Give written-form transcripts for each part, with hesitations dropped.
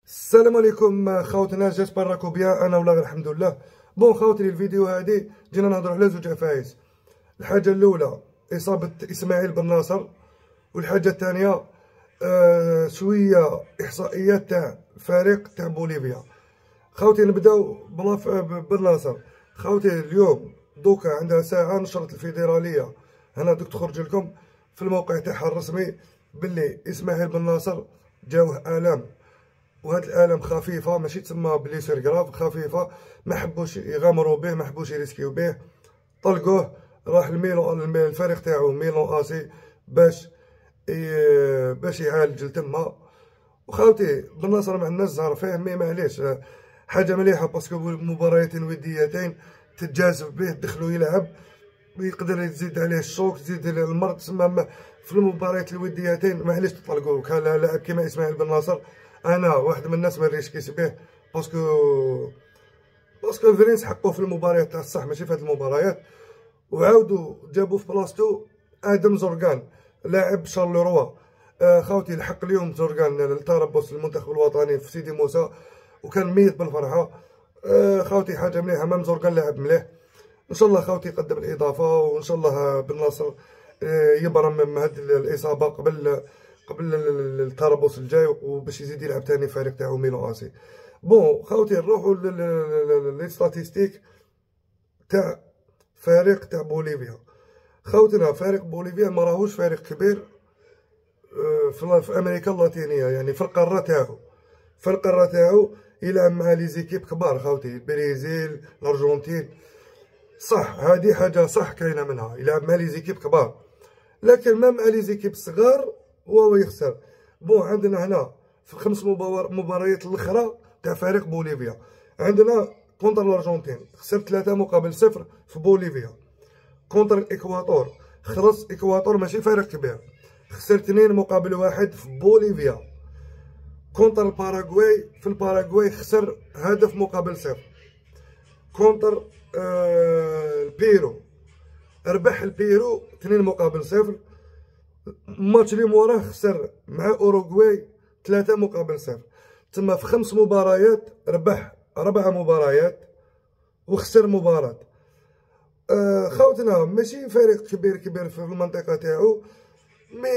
السلام عليكم خوتنا، جيسبر راكم بيان. انا والله الحمد لله. بون خوتي، الفيديو هادي جينا نهضروا على زوج عفايس. الحاجه الاولى اصابه اسماعيل بن ناصر، والحاجه الثانيه شويه احصائيات تاع فريق تاع بوليفيا. خوتي نبداو بن ناصر. خوتي اليوم دوكا عندها ساعه نشرت الفيدراليه هنا دوك تخرج لكم في الموقع تاعها الرسمي باللي اسماعيل بن ناصر جاوه الام، وهاد الالام خفيفه، ماشي تسمى بليسير كراف، خفيفه، ما حبوش يغامروا به، ما حبوش يريسكيو به، طلقوه. راح الفريق تاعو ميلون اسي باش يعالج لتما. وخاوتي بن ناصر مع الناس زهر فيه، مي معليش حاجه مليحه باسكو مباريتين وديتين تتجازف به، دخلو يلعب ويقدر يزيد عليه الشوك، تزيد عليه المرض. تسمى في المباريات الوديتين معليش تطلقوه. كان لاعب كيما اسماعيل بن ناصر انا واحد من الناس ما نريسكيش به، باسكو فرينس حقوه في المباريات تاع الصح، ماشي في هاد المباريات. وعاودوا جابوا في بلاصتو ادم زرقان لاعب شارلوروا. خاوتي الحق اليوم زرقان التربص المنتخب الوطني في سيدي موسى، وكان ميت بالفرحه. خاوتي حاجه مليحه، مام زرقان لاعب مليح. ان شاء الله خاوتي يقدم الاضافه، وان شاء الله بن ناصر يبرم من هاد الاصابه قبل التربص الجاي، وباش يزيد يلعب ثاني فريق تاعو ميلون اسي. بون خاوتي نروحو لي ستاتيستيك تاع فريق تاع بوليفيا. خوتنا فريق بوليفيا ما راهوش فريق كبير في امريكا اللاتينيه، يعني في القاره تاعو يلعب مع لي زيكيب كبار. خوتي البرازيل، الارجنتين، صح هذه حاجه صح كاينه منها، يلعب مع لي زيكيب كبار، لكن ما مع لي زيكيب صغار وهو يخسر. بون عندنا هنا في 5 مباريات الاخرى تاع فريق بوليفيا، عندنا كونتر الارجنتين خسر 3-0 في بوليفيا. كونتر الاكواتور خلص اكواتور ماشي فريق كبير، خسر 2-1 في بوليفيا. كونتر الباراغواي في الباراغواي خسر 1-0. كونتر البيرو ربح البيرو 2-0. الماتش اللي موراه خسر مع اوروغواي 3-0. تما في 5 مباريات ربح 4 مباريات وخسر مباراة. خوتنا ماشي فريق كبير في المنطقة تاعو، مي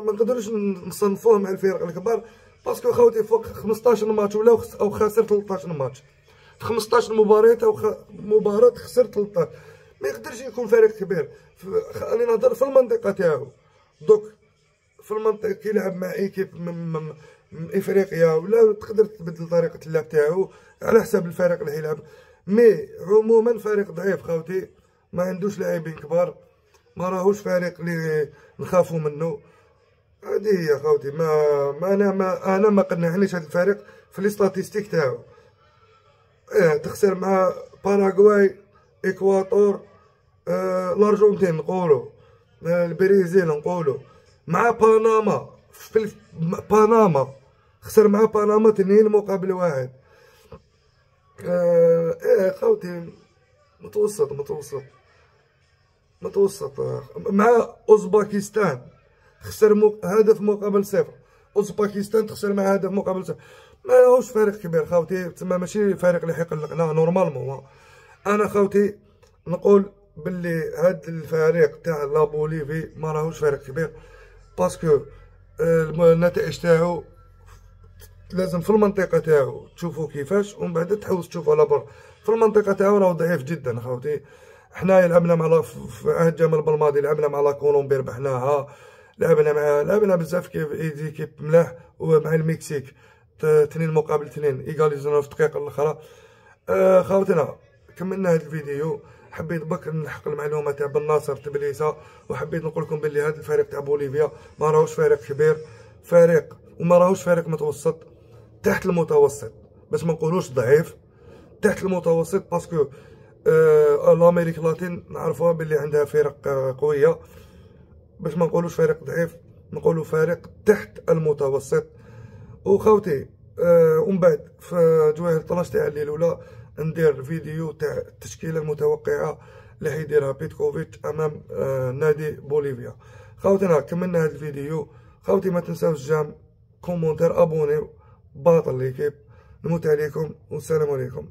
ما نقدروش نصنفوه مع الفرق الكبار، باسكو خوتي فوق 15 ماتش او خسر 13 ماتش في 15 مباريات، او مباراة خسر 13. ما يقدرش يكون فريق كبير. انا نهضر في المنطقة تاعو دوك، في المنطقة كي يلعب مع ايكيب من افريقيا، ولا تقدر تبدل طريقة اللعب تاعو على حساب الفريق اللي يلعب. مي عموما فريق ضعيف خوتي، ما عندوش لاعبين كبار، ما راهوش فريق اللي نخافو منه. هذه هي خوتي. انا ما قنعنيش هذا الفريق في لي ستاتيستيك تاعو. تخسر مع باراغواي، اكواتور، الارجنتين نقولو، البرازيل نقولو، مع بنما بنما خسر مع بنما 2-1. خوتي متوسط. مع اوزباكستان خسر 1-0. اوزباكستان تخسر مع 1-0. ما راهوش فريق كبير خوتي، تما ماشي فريق اللي يقلقنا نورمالمون. انا خوتي نقول باللي هاد الفريق تاع لا بوليفي ما راهوش فريق كبير، باسكو النتائج تاعو لازم في المنطقه تاعو تشوفوا كيفاش، ومن بعد تحوس تشوفوا على برا. في المنطقه تاعو راهو ضعيف جدا خوتي. حنايا لعبنا مع في عهد جمال بالماضي، لعبنا مع لا كولومبي ربحناها، لعبنا بزاف كيب ملاح، ومع المكسيك 2-2 ايغاليزونا في الدقيقه الاخرى. خوتنا كملنا هذا الفيديو. حبيت بك نحق المعلومه تاع بن ناصر تبليسه، وحبيت نقول لكم بلي هذا الفريق تاع بوليفيا ما راهوش فريق كبير، وما راهوش فريق متوسط، تحت المتوسط، باش ما نقولوش ضعيف، تحت المتوسط. باسكو الامريك اللاتين نعرفوها بلي عندها فرق قويه، باش ما نقولوش فريق ضعيف، نقولوا فريق تحت المتوسط. وخوتي ومن بعد في جواهر 12 تاع الليل الاولى ندير فيديو تاع التشكيله المتوقعه اللي حيديرها بيتكوفيتش امام نادي بوليفيا. خوتنا كملنا هذا الفيديو. خوتي ما تنساوش جام كومونتير، ابونيو، باطل ليكيب. نموت عليكم والسلام عليكم.